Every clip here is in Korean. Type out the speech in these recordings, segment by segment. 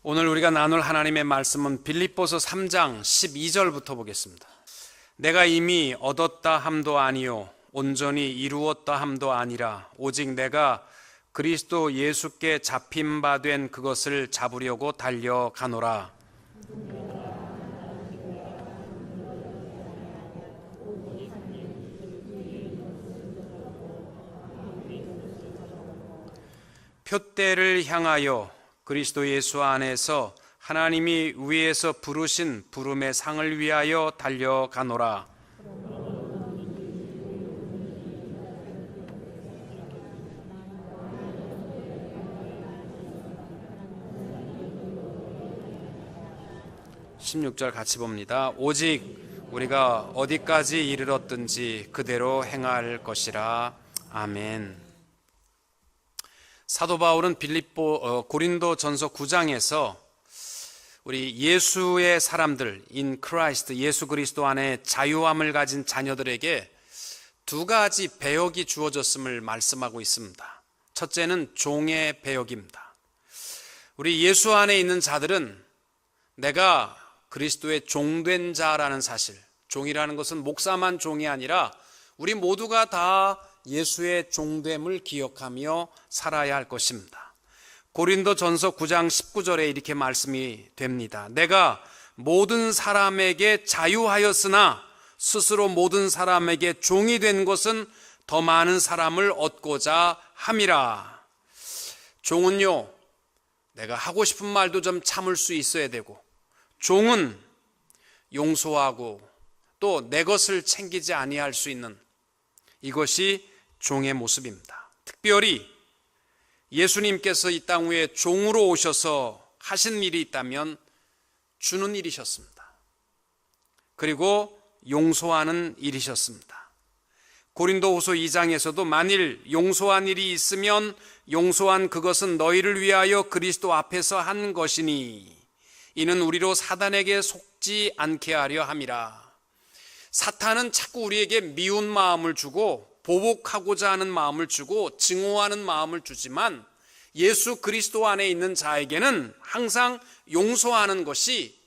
오늘 우리가 나눌 하나님의 말씀은 빌립보서 3장 12절부터 보겠습니다. 내가 이미 얻었다 함도 아니요 온전히 이루었다 함도 아니라 오직 내가 그리스도 예수께 잡힌 바 된 그것을 잡으려고 달려가노라. 표대를 향하여 그리스도 예수 안에서 하나님이 위에서 부르신 부름의 상을 위하여 달려가노라. (16절) 같이 봅니다. 오직 우리가 어디까지 이르렀든지 그대로 행할 것이라. 아멘. 사도 바울은 고린도전서 9장에서 우리 예수의 사람들, in Christ, 예수 그리스도 안에 자유함을 가진 자녀들에게 두 가지 배역이 주어졌음을 말씀하고 있습니다. 첫째는 종의 배역입니다. 우리 예수 안에 있는 자들은 내가 그리스도의 종된 자라는 사실, 종이라는 것은 목사만 종이 아니라 우리 모두가 다 예수의 종됨을 기억하며 살아야 할 것입니다. 고린도전서 9장 19절에 이렇게 말씀이 됩니다. 내가 모든 사람에게 자유하였으나 스스로 모든 사람에게 종이 된 것은 더 많은 사람을 얻고자 함이라. 종은요, 내가 하고 싶은 말도 좀 참을 수 있어야 되고, 종은 용서하고 또 내 것을 챙기지 아니할 수 있는, 이것이 종의 모습입니다. 특별히 예수님께서 이 땅 위에 종으로 오셔서 하신 일이 있다면 주는 일이셨습니다. 그리고 용서하는 일이셨습니다. 고린도후서 2장에서도 만일 용서한 일이 있으면 용서한 그것은 너희를 위하여 그리스도 앞에서 한 것이니 이는 우리로 사단에게 속지 않게 하려 함이라. 사탄은 자꾸 우리에게 미운 마음을 주고 보복하고자 하는 마음을 주고 증오하는 마음을 주지만 예수 그리스도 안에 있는 자에게는 항상 용서하는 것이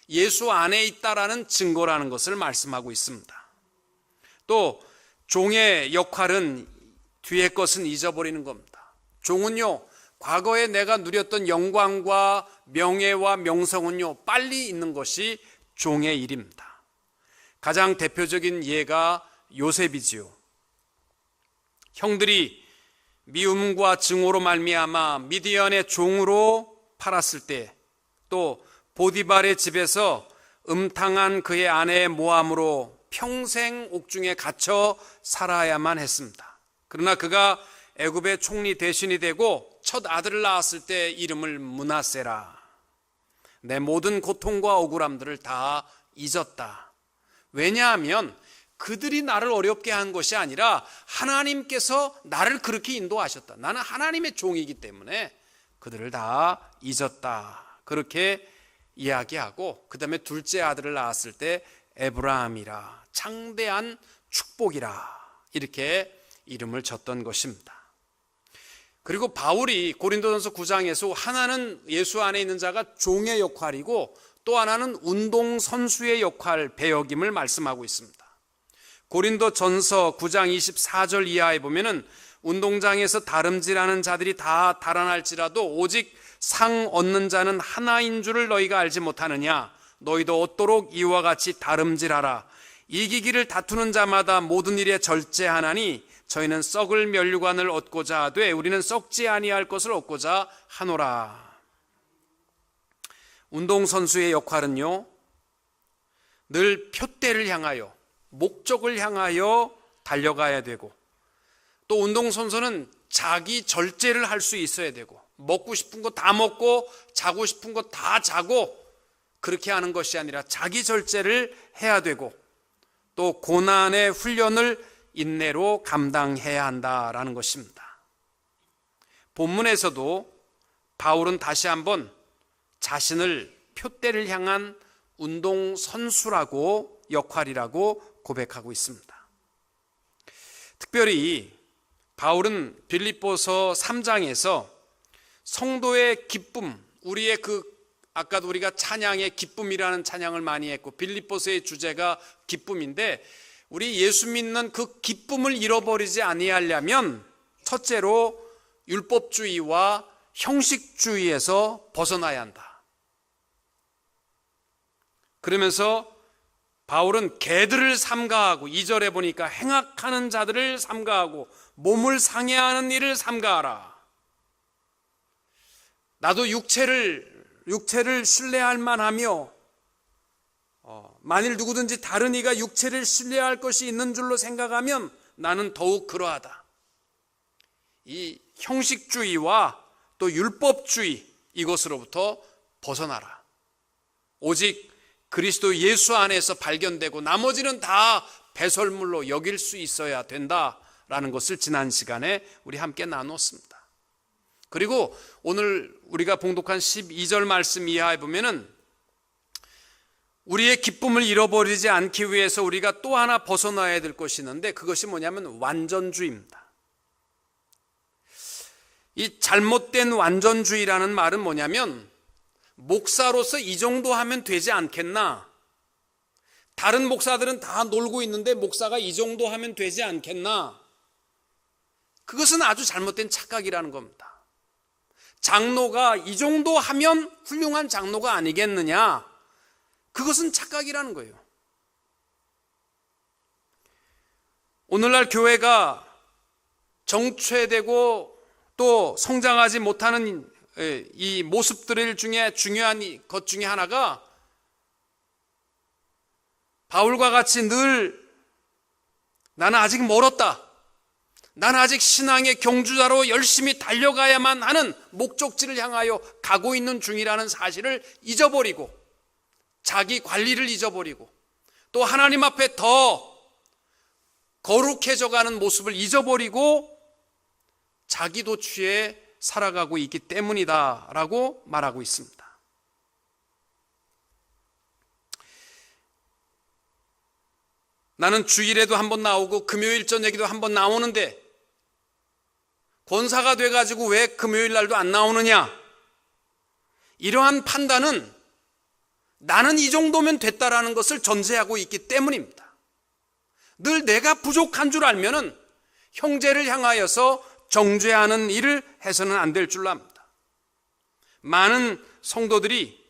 예수 안에 있다라는 증거라는 것을 말씀하고 있습니다. 또 종의 역할은 뒤의 것은 잊어버리는 겁니다. 종은요, 과거에 내가 누렸던 영광과 명예와 명성은요, 빨리 있는 것이 종의 일입니다. 가장 대표적인 예가 요셉이지요. 형들이 미움과 증오로 말미암아 미디안의 종으로 팔았을 때, 또 보디발의 집에서 음탕한 그의 아내의 모함으로 평생 옥중에 갇혀 살아야만 했습니다. 그러나 그가 애굽의 총리 대신이 되고 첫 아들을 낳았을 때 이름을 므낫세라. 내 모든 고통과 억울함들을 다 잊었다. 왜냐하면 그들이 나를 어렵게 한 것이 아니라 하나님께서 나를 그렇게 인도하셨다. 나는 하나님의 종이기 때문에 그들을 다 잊었다. 그렇게 이야기하고 그 다음에 둘째 아들을 낳았을 때 에브라함이라, 창대한 축복이라, 이렇게 이름을 졌던 것입니다. 그리고 바울이 고린도전서 9장에서 하나는 예수 안에 있는 자가 종의 역할이고 또 하나는 운동선수의 역할, 배역임을 말씀하고 있습니다. 고린도전서 9장 24절 이하에 보면은 운동장에서 다름질하는 자들이 다 달아날지라도 오직 상 얻는 자는 하나인 줄을 너희가 알지 못하느냐. 너희도 얻도록 이와 같이 다름질하라. 이기기를 다투는 자마다 모든 일에 절제하나니 저희는 썩을 면류관을 얻고자 하되 우리는 썩지 아니할 것을 얻고자 하노라. 운동선수의 역할은요, 늘 표대를 향하여, 목적을 향하여 달려가야 되고, 또 운동선수는 자기 절제를 할 수 있어야 되고, 먹고 싶은 거 다 먹고 자고 싶은 거 다 자고 그렇게 하는 것이 아니라 자기 절제를 해야 되고, 또 고난의 훈련을 인내로 감당해야 한다라는 것입니다. 본문에서도 바울은 다시 한번 자신을 표대를 향한 운동선수라고, 역할이라고 고백하고 있습니다. 특별히 바울은 빌립보서 3장에서 성도의 기쁨, 우리의 그 아까도 우리가 찬양의 기쁨이라는 찬양을 많이 했고 빌립보서의 주제가 기쁨인데 우리 예수 믿는 그 기쁨을 잃어버리지 아니하려면 첫째로 율법주의와 형식주의에서 벗어나야 한다. 그러면서 바울은 개들을 삼가하고 2절에 보니까 행악하는 자들을 삼가하고 몸을 상해하는 일을 삼가하라. 나도 육체를 신뢰할 만하며 만일 누구든지 다른 이가 육체를 신뢰할 것이 있는 줄로 생각하면 나는 더욱 그러하다. 이 형식주의와 또 율법주의 이것으로부터 벗어나라. 오직 그리스도 예수 안에서 발견되고 나머지는 다 배설물로 여길 수 있어야 된다라는 것을 지난 시간에 우리 함께 나눴습니다. 그리고 오늘 우리가 봉독한 12절 말씀 이하에 보면은 우리의 기쁨을 잃어버리지 않기 위해서 우리가 또 하나 벗어나야 될 것이 있는데 그것이 뭐냐면 완전주의입니다. 이 잘못된 완전주의라는 말은 뭐냐면 목사로서 이 정도 하면 되지 않겠나? 다른 목사들은 다 놀고 있는데 목사가 이 정도 하면 되지 않겠나? 그것은 아주 잘못된 착각이라는 겁니다. 장로가 이 정도 하면 훌륭한 장로가 아니겠느냐? 그것은 착각이라는 거예요. 오늘날 교회가 정체되고 또 성장하지 못하는 이 모습들 중에 중요한 것 중에 하나가 바울과 같이 늘 나는 아직 멀었다. 나는 아직 신앙의 경주자로 열심히 달려가야만 하는 목적지를 향하여 가고 있는 중이라는 사실을 잊어버리고 자기 관리를 잊어버리고 또 하나님 앞에 더 거룩해져가는 모습을 잊어버리고 자기 도취에 살아가고 있기 때문이다라고 말하고 있습니다. 나는 주일에도 한번 나오고 금요일 저녁에도 한번 나오는데 권사가 돼가지고 왜 금요일 날도 안 나오느냐? 이러한 판단은 나는 이 정도면 됐다라는 것을 전제하고 있기 때문입니다. 늘 내가 부족한 줄 알면은 형제를 향하여서 정죄하는 일을 해서는 안 될 줄로 압니다. 많은 성도들이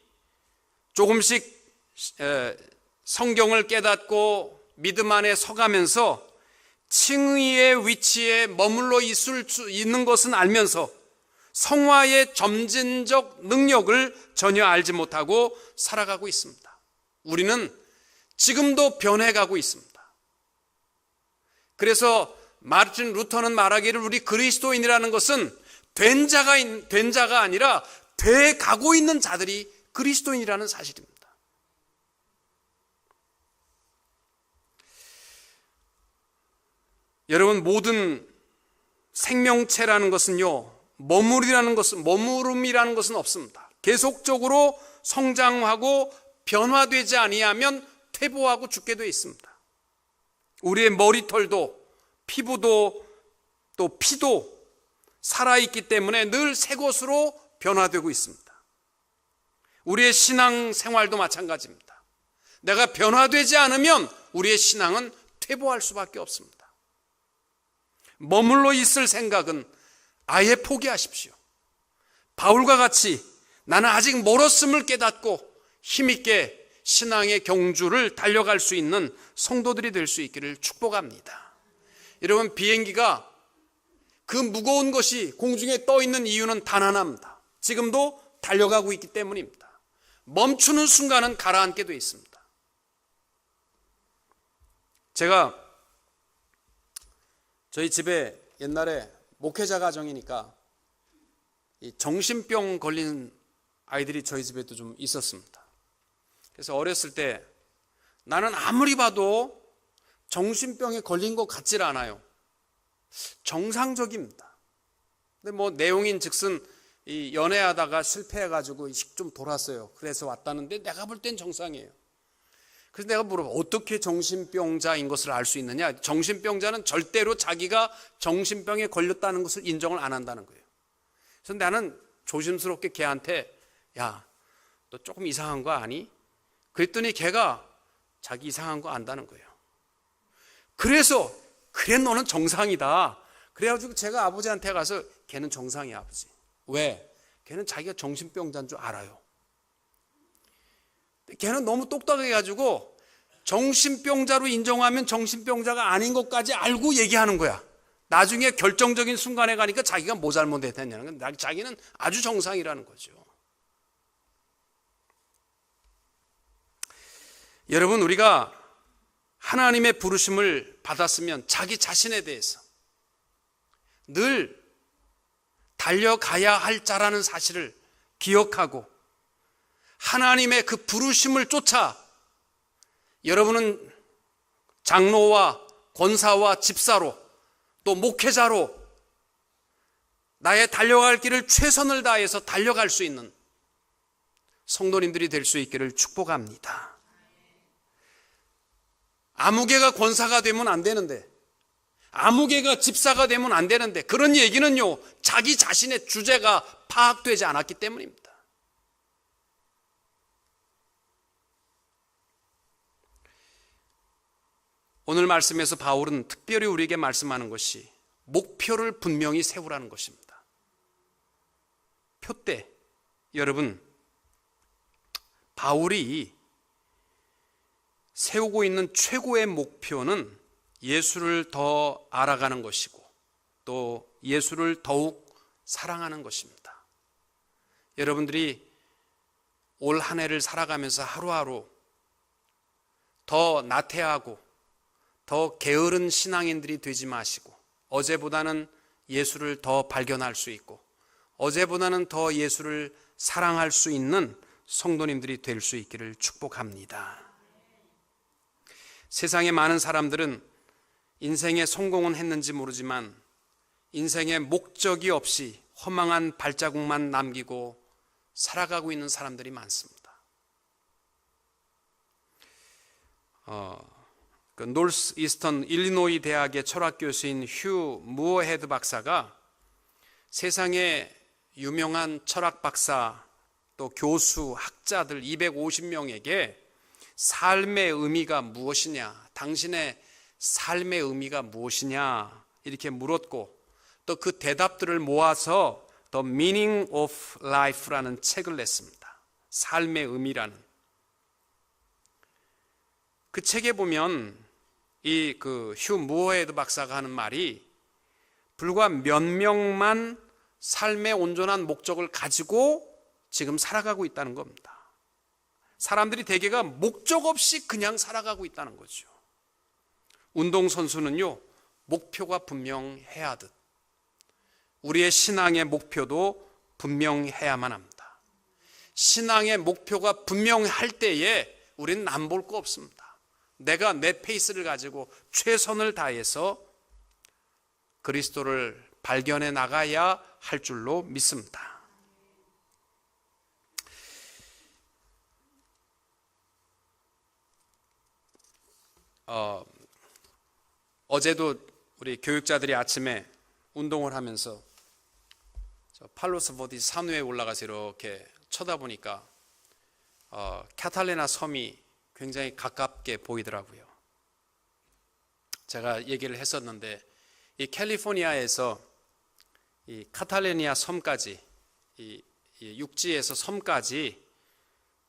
조금씩 성경을 깨닫고 믿음 안에 서가면서 칭의의 위치에 머물러 있을 수 있는 것은 알면서 성화의 점진적 능력을 전혀 알지 못하고 살아가고 있습니다. 우리는 지금도 변해가고 있습니다. 그래서 마르틴 루터는 말하기를 우리 그리스도인이라는 것은 된 자가 아니라 돼 가고 있는 자들이 그리스도인이라는 사실입니다. 여러분, 모든 생명체라는 것은요, 머무름이라는 것은 없습니다. 계속적으로 성장하고 변화되지 아니하면 퇴보하고 죽게 되어 있습니다. 우리의 머리털도 피부도 또 피도 살아있기 때문에 늘 새 것으로 변화되고 있습니다. 우리의 신앙 생활도 마찬가지입니다. 내가 변화되지 않으면 우리의 신앙은 퇴보할 수밖에 없습니다. 머물러 있을 생각은 아예 포기하십시오. 바울과 같이 나는 아직 멀었음을 깨닫고 힘있게 신앙의 경주를 달려갈 수 있는 성도들이 될 수 있기를 축복합니다. 여러분, 비행기가 그 무거운 것이 공중에 떠 있는 이유는 단 하나입니다. 지금도 달려가고 있기 때문입니다. 멈추는 순간은 가라앉게 되어 있습니다. 제가 저희 집에 옛날에 목회자 가정이니까 이 정신병 걸린 아이들이 저희 집에도 좀 있었습니다. 그래서 어렸을 때 나는 아무리 봐도 정신병에 걸린 것 같질 않아요. 정상적입니다. 근데 뭐 내용인 즉슨 이 연애하다가 실패해가지고 좀 돌았어요. 그래서 왔다는데 내가 볼 땐 정상이에요. 그래서 내가 물어봐, 어떻게 정신병자인 것을 알 수 있느냐? 정신병자는 절대로 자기가 정신병에 걸렸다는 것을 인정을 안 한다는 거예요. 그래서 나는 조심스럽게 걔한테, 야, 너 조금 이상한 거 아니? 그랬더니 걔가 자기 이상한 거 안다는 거예요. 그래서 그래 너는 정상이다. 그래가지고 제가 아버지한테 가서 걔는 정상이야 아버지. 왜? 걔는 자기가 정신병자인 줄 알아요. 걔는 너무 똑똑해가지고 정신병자로 인정하면 정신병자가 아닌 것까지 알고 얘기하는 거야. 나중에 결정적인 순간에 가니까 자기가 뭐 잘못했냐는 건 자기는 아주 정상이라는 거죠. 여러분, 우리가 하나님의 부르심을 받았으면 자기 자신에 대해서 늘 달려가야 할 자라는 사실을 기억하고 하나님의 그 부르심을 쫓아 여러분은 장로와 권사와 집사로 또 목회자로 나의 달려갈 길을 최선을 다해서 달려갈 수 있는 성도님들이 될 수 있기를 축복합니다. 아무개가 권사가 되면 안 되는데, 아무개가 집사가 되면 안 되는데, 그런 얘기는요, 자기 자신의 주제가 파악되지 않았기 때문입니다. 오늘 말씀에서 바울은 특별히 우리에게 말씀하는 것이 목표를 분명히 세우라는 것입니다. 표대, 여러분, 바울이 세우고 있는 최고의 목표는 예수를 더 알아가는 것이고 또 예수를 더욱 사랑하는 것입니다. 여러분들이 올 한 해를 살아가면서 하루하루 더 나태하고 더 게으른 신앙인들이 되지 마시고 어제보다는 예수를 더 발견할 수 있고 어제보다는 더 예수를 사랑할 수 있는 성도님들이 될 수 있기를 축복합니다. 세상의 많은 사람들은 인생에 성공은 했는지 모르지만 인생에 목적이 없이 허망한 발자국만 남기고 살아가고 있는 사람들이 많습니다. 노스 이스턴 일리노이 대학의 철학 교수인 휴 무어헤드 박사가 세상의 유명한 철학 박사 또 교수, 학자들 250명에게 삶의 의미가 무엇이냐, 당신의 삶의 의미가 무엇이냐 이렇게 물었고 또 그 대답들을 모아서 The Meaning of Life라는 책을 냈습니다. 삶의 의미라는. 그 책에 보면 이 휴 무어헤드 박사가 하는 말이 불과 몇 명만 삶의 온전한 목적을 가지고 지금 살아가고 있다는 겁니다. 사람들이 대개가 목적 없이 그냥 살아가고 있다는 거죠. 운동선수는요, 목표가 분명해야 하듯 우리의 신앙의 목표도 분명해야만 합니다. 신앙의 목표가 분명할 때에 우리는 남볼 거 없습니다. 내가 내 페이스를 가지고 최선을 다해서 그리스도를 발견해 나가야 할 줄로 믿습니다. 어제도 우리 교육자들이 아침에 운동을 하면서 팔로스 보디 산위에 올라가서 이렇게 쳐다보니까 카탈레나 섬이 굉장히 가깝게 보이더라고요. 제가 얘기를 했었는데 이 캘리포니아에서 이 카탈레니아 섬까지 이 육지에서 섬까지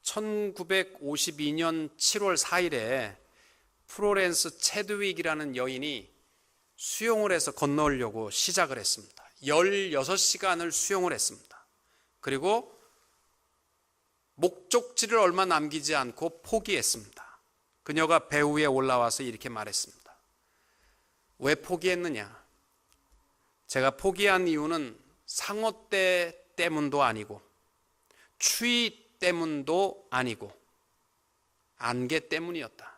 1952년 7월 4일에 플로렌스 체드윅이라는 여인이 수영을 해서 건너려고 시작을 했습니다. 16시간을 수영을 했습니다. 그리고 목적지를 얼마 남기지 않고 포기했습니다. 그녀가 배 위에 올라와서 이렇게 말했습니다. 왜 포기했느냐? 제가 포기한 이유는 상어떼 때문도 아니고 추위 때문도 아니고 안개 때문이었다.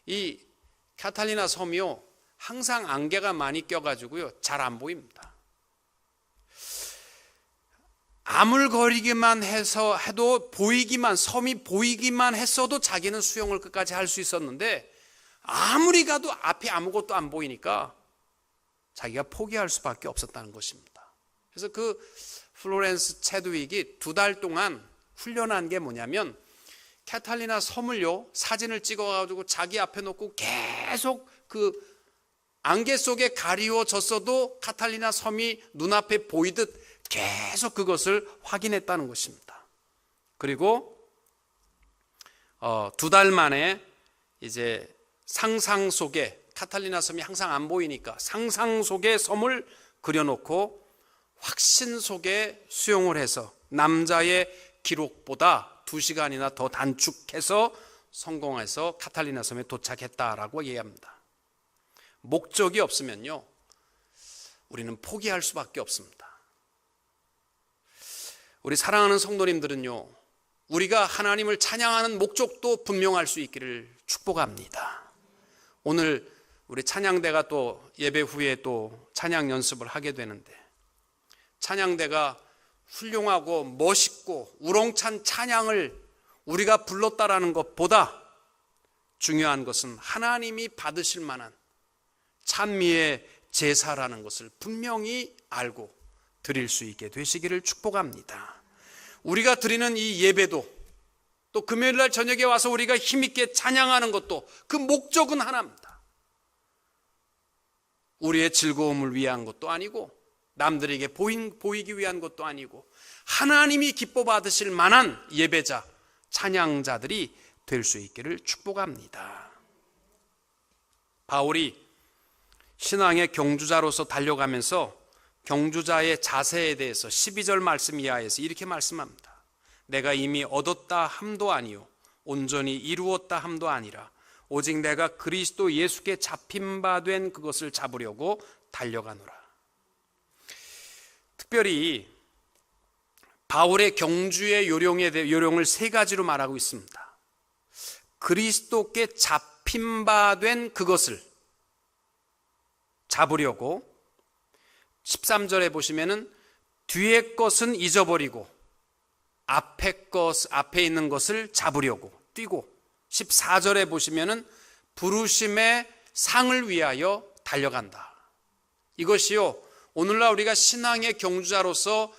이 카탈리나 섬이요, 항상 안개가 많이 껴가지고요, 잘 안 보입니다. 아물거리기만 해도 섬이 보이기만 했어도 자기는 수영을 끝까지 할 수 있었는데 아무리 가도 앞에 아무것도 안 보이니까 자기가 포기할 수밖에 없었다는 것입니다. 그래서 그 플로렌스 체드윅이 2달 동안 훈련한 게 뭐냐면 카탈리나 섬을요 사진을 찍어가지고 자기 앞에 놓고 계속 그 안개 속에 가리워졌어도 카탈리나 섬이 눈앞에 보이듯 계속 그것을 확인했다는 것입니다. 그리고 2달 만에 이제 상상 속에 카탈리나 섬이 항상 안 보이니까 상상 속에 섬을 그려놓고 확신 속에 수용을 해서 남자의 기록보다 2시간이나 더 단축해서 성공해서 카탈리나 섬에 도착했다라고 얘기합니다. 목적이 없으면요 우리는 포기할 수밖에 없습니다. 우리 사랑하는 성도님들은요 우리가 하나님을 찬양하는 목적도 분명할 수 있기를 축복합니다. 오늘 우리 찬양대가 또 예배 후에 또 찬양 연습을 하게 되는데 찬양대가 훌륭하고 멋있고 우렁찬 찬양을 우리가 불렀다라는 것보다 중요한 것은 하나님이 받으실 만한 찬미의 제사라는 것을 분명히 알고 드릴 수 있게 되시기를 축복합니다. 우리가 드리는 이 예배도 또 금요일 날 저녁에 와서 우리가 힘있게 찬양하는 것도 그 목적은 하나입니다. 우리의 즐거움을 위한 것도 아니고 남들에게 보이기 위한 것도 아니고 하나님이 기뻐 받으실 만한 예배자, 찬양자들이 될 수 있기를 축복합니다. 바울이 신앙의 경주자로서 달려가면서 경주자의 자세에 대해서 12절 말씀 이하에서 이렇게 말씀합니다. 내가 이미 얻었다 함도 아니요 온전히 이루었다 함도 아니라 오직 내가 그리스도 예수께 잡힌 바 된 그것을 잡으려고 달려가노라. 특별히 바울의 경주의 요령을 3가지로 말하고 있습니다. 그리스도께 잡힌 바 된 그것을 잡으려고 13절에 보시면은 뒤에 것은 잊어버리고 앞에 있는 것을 잡으려고 뛰고 14절에 보시면은 부르심의 상을 위하여 달려간다. 이것이요 오늘날 우리가 신앙의 경주자로서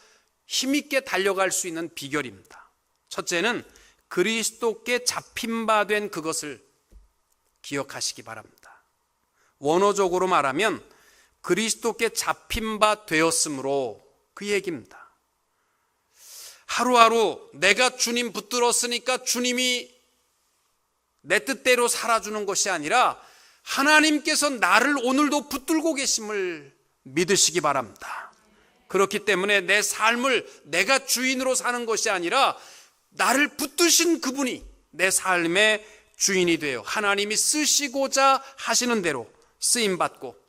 힘있게 달려갈 수 있는 비결입니다. 첫째는 그리스도께 잡힌 바 된 그것을 기억하시기 바랍니다. 원어적으로 말하면 그리스도께 잡힌 바 되었으므로 그 얘기입니다. 하루하루 내가 주님 붙들었으니까 주님이 내 뜻대로 살아주는 것이 아니라 하나님께서 나를 오늘도 붙들고 계심을 믿으시기 바랍니다. 그렇기 때문에 내 삶을 내가 주인으로 사는 것이 아니라 나를 붙드신 그분이 내 삶의 주인이 되어 하나님이 쓰시고자 하시는 대로 쓰임받고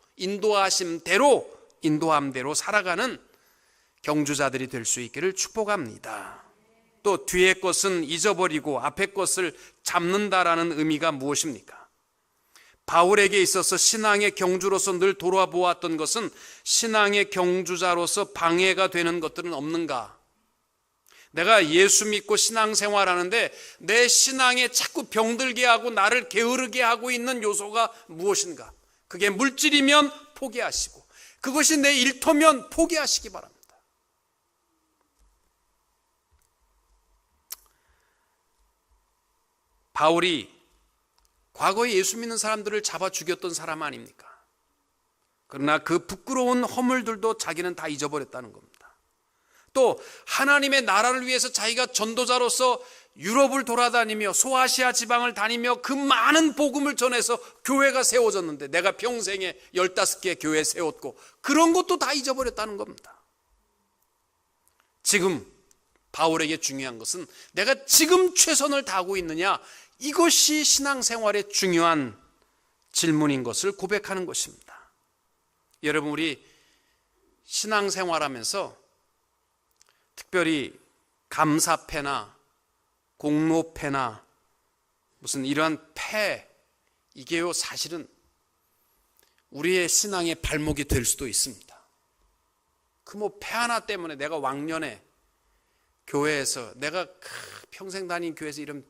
인도함대로 살아가는 경주자들이 될 수 있기를 축복합니다. 또 뒤에 것은 잊어버리고 앞에 것을 잡는다라는 의미가 무엇입니까? 바울에게 있어서 신앙의 경주로서 늘 돌아보았던 것은 신앙의 경주자로서 방해가 되는 것들은 없는가? 내가 예수 믿고 신앙생활하는데 내 신앙에 자꾸 병들게 하고 나를 게으르게 하고 있는 요소가 무엇인가? 그게 물질이면 포기하시고 그것이 내 일터면 포기하시기 바랍니다. 바울이 과거에 예수 믿는 사람들을 잡아 죽였던 사람 아닙니까? 그러나 그 부끄러운 허물들도 자기는 다 잊어버렸다는 겁니다. 또 하나님의 나라를 위해서 자기가 전도자로서 유럽을 돌아다니며 소아시아 지방을 다니며 그 많은 복음을 전해서 교회가 세워졌는데 내가 평생에 15개 교회 세웠고 그런 것도 다 잊어버렸다는 겁니다. 지금 바울에게 중요한 것은 내가 지금 최선을 다하고 있느냐, 이것이 신앙생활의 중요한 질문인 것을 고백하는 것입니다. 여러분, 우리 신앙생활하면서 특별히 감사패나 공로패나 무슨 이러한 패, 이게요 사실은 우리의 신앙의 발목이 될 수도 있습니다. 그 뭐 패 하나 때문에 내가 왕년에 교회에서 내가 평생 다닌 교회에서 이런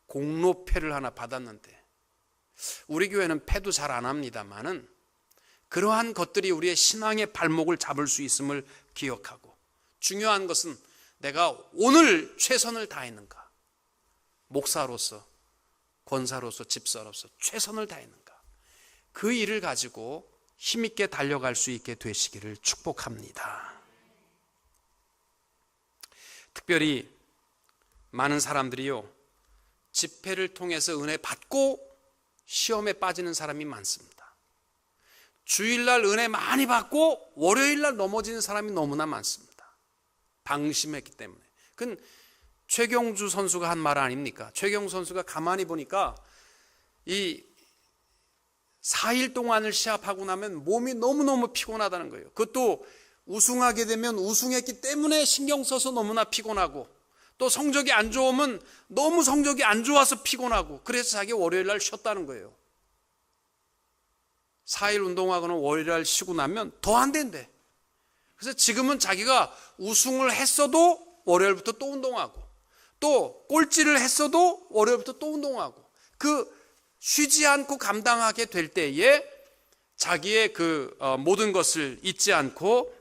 공로패를 하나 받았는데, 우리 교회는 패도 잘 안 합니다만은 그러한 것들이 우리의 신앙의 발목을 잡을 수 있음을 기억하고, 중요한 것은 내가 오늘 최선을 다했는가? 목사로서, 권사로서, 집사로서 최선을 다했는가? 그 일을 가지고 힘있게 달려갈 수 있게 되시기를 축복합니다. 특별히 많은 사람들이요, 집회를 통해서 은혜 받고 시험에 빠지는 사람이 많습니다. 주일날 은혜 많이 받고 월요일날 넘어지는 사람이 너무나 많습니다. 방심했기 때문에. 그건 최경주 선수가 한 말 아닙니까? 최경주 선수가 가만히 보니까 이 4일 동안을 시합하고 나면 몸이 너무너무 피곤하다는 거예요. 그것도 우승하게 되면 우승했기 때문에 신경 써서 너무나 피곤하고, 또 성적이 안 좋으면 너무 성적이 안 좋아서 피곤하고, 그래서 자기 월요일날 쉬었다는 거예요. 4일 운동하고는 월요일날 쉬고 나면 더 안 된대. 그래서 지금은 자기가 우승을 했어도 월요일부터 또 운동하고, 또 꼴찌를 했어도 월요일부터 또 운동하고, 그 쉬지 않고 감당하게 될 때에 자기의 그 모든 것을 잊지 않고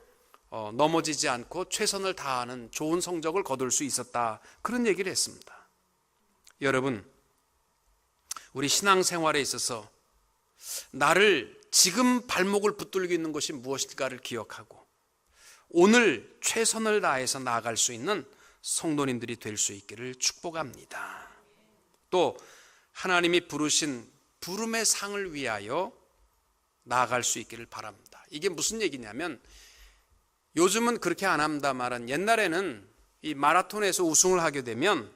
넘어지지 않고 최선을 다하는 좋은 성적을 거둘 수 있었다, 그런 얘기를 했습니다. 여러분, 우리 신앙생활에 있어서 나를 지금 발목을 붙들고 있는 것이 무엇일까를 기억하고 오늘 최선을 다해서 나아갈 수 있는 성도님들이 될 수 있기를 축복합니다. 또 하나님이 부르신 부름의 상을 위하여 나아갈 수 있기를 바랍니다. 이게 무슨 얘기냐면, 요즘은 그렇게 안 합니다만 옛날에는 이 마라톤에서 우승을 하게 되면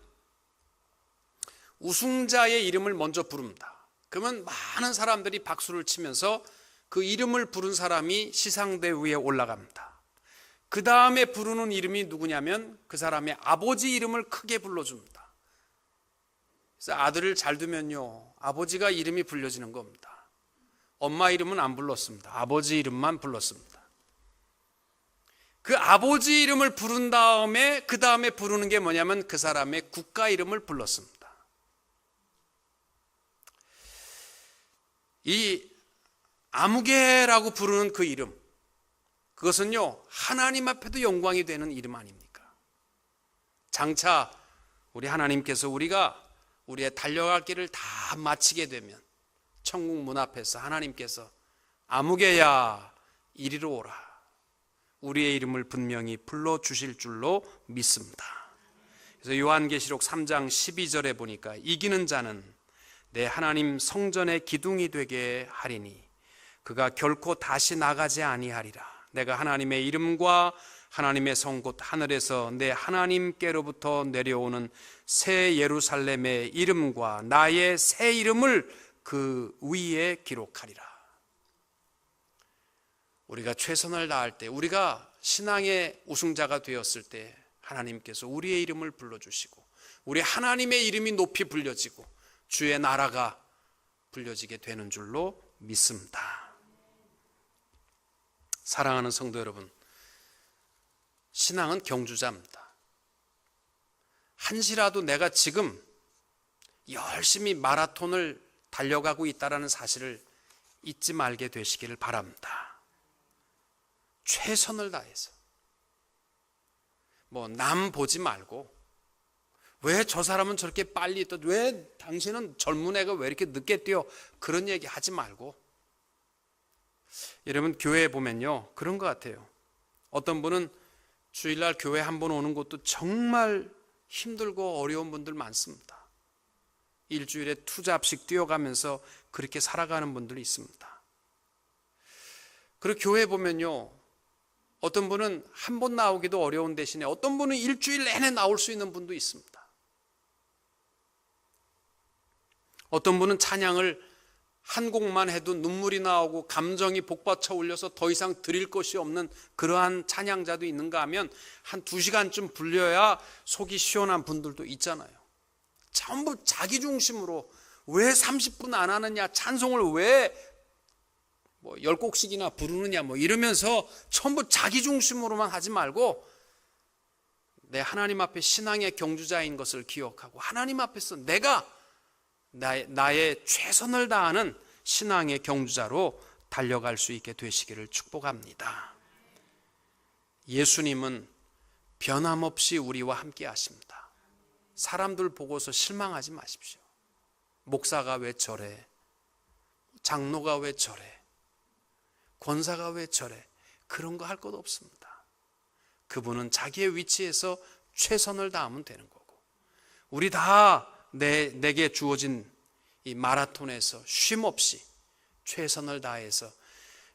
우승자의 이름을 먼저 부릅니다. 그러면 많은 사람들이 박수를 치면서 그 이름을 부른 사람이 시상대 위에 올라갑니다. 그 다음에 부르는 이름이 누구냐면 그 사람의 아버지 이름을 크게 불러줍니다. 그래서 아들을 잘 두면요, 아버지가 이름이 불려지는 겁니다. 엄마 이름은 안 불렀습니다. 아버지 이름만 불렀습니다. 그 아버지 이름을 부른 다음에 그 다음에 부르는 게 뭐냐면 그 사람의 국가 이름을 불렀습니다. 이 아무개라고 부르는 그 이름, 그것은요 하나님 앞에도 영광이 되는 이름 아닙니까? 장차 우리 하나님께서 우리가 우리의 달려갈 길을 다 마치게 되면 천국 문 앞에서 하나님께서 아무개야 이리로 오라, 우리의 이름을 분명히 불러주실 줄로 믿습니다. 그래서 요한계시록 3장 12절에 보니까 이기는 자는 내 하나님 성전의 기둥이 되게 하리니 그가 결코 다시 나가지 아니하리라. 내가 하나님의 이름과 하나님의 성 곧 하늘에서 내 하나님께로부터 내려오는 새 예루살렘의 이름과 나의 새 이름을 그 위에 기록하리라. 우리가 최선을 다할 때, 우리가 신앙의 우승자가 되었을 때 하나님께서 우리의 이름을 불러주시고 우리 하나님의 이름이 높이 불려지고 주의 나라가 불려지게 되는 줄로 믿습니다. 사랑하는 성도 여러분, 신앙은 경주자입니다. 한시라도 내가 지금 열심히 마라톤을 달려가고 있다는 사실을 잊지 말게 되시기를 바랍니다. 최선을 다해서 남 보지 말고, 왜 저 사람은 저렇게 빨리 뛰어, 왜 당신은 젊은 애가 왜 이렇게 늦게 뛰어, 그런 얘기 하지 말고, 여러분 교회에 보면요 그런 것 같아요. 어떤 분은 주일날 교회 한 번 오는 것도 정말 힘들고 어려운 분들 많습니다. 일주일에 2잡씩 뛰어가면서 그렇게 살아가는 분들이 있습니다. 그리고 교회에 보면요 어떤 분은 한 번 나오기도 어려운 대신에 어떤 분은 일주일 내내 나올 수 있는 분도 있습니다. 어떤 분은 찬양을 한 곡만 해도 눈물이 나오고 감정이 복받쳐 올려서 더 이상 드릴 것이 없는 그러한 찬양자도 있는가 하면 한 2시간쯤 불려야 속이 시원한 분들도 있잖아요. 전부 자기 중심으로 왜 30분 안 하느냐, 찬송을 왜 10곡씩이나 부르느냐 이러면서 전부 자기 중심으로만 하지 말고 내 하나님 앞에 신앙의 경주자인 것을 기억하고 하나님 앞에서 내가 나의 최선을 다하는 신앙의 경주자로 달려갈 수 있게 되시기를 축복합니다. 예수님은 변함없이 우리와 함께 하십니다. 사람들 보고서 실망하지 마십시오. 목사가 왜 저래? 장로가 왜 저래? 권사가 왜 저래? 그런 거 할 것 없습니다. 그분은 자기의 위치에서 최선을 다하면 되는 거고, 우리 다 내게 주어진 이 마라톤에서 쉼없이 최선을 다해서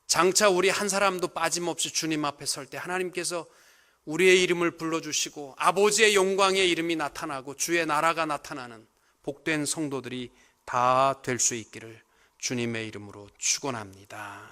장차 우리 한 사람도 빠짐없이 주님 앞에 설 때 하나님께서 우리의 이름을 불러주시고 아버지의 영광의 이름이 나타나고 주의 나라가 나타나는 복된 성도들이 다 될 수 있기를 주님의 이름으로 축원합니다.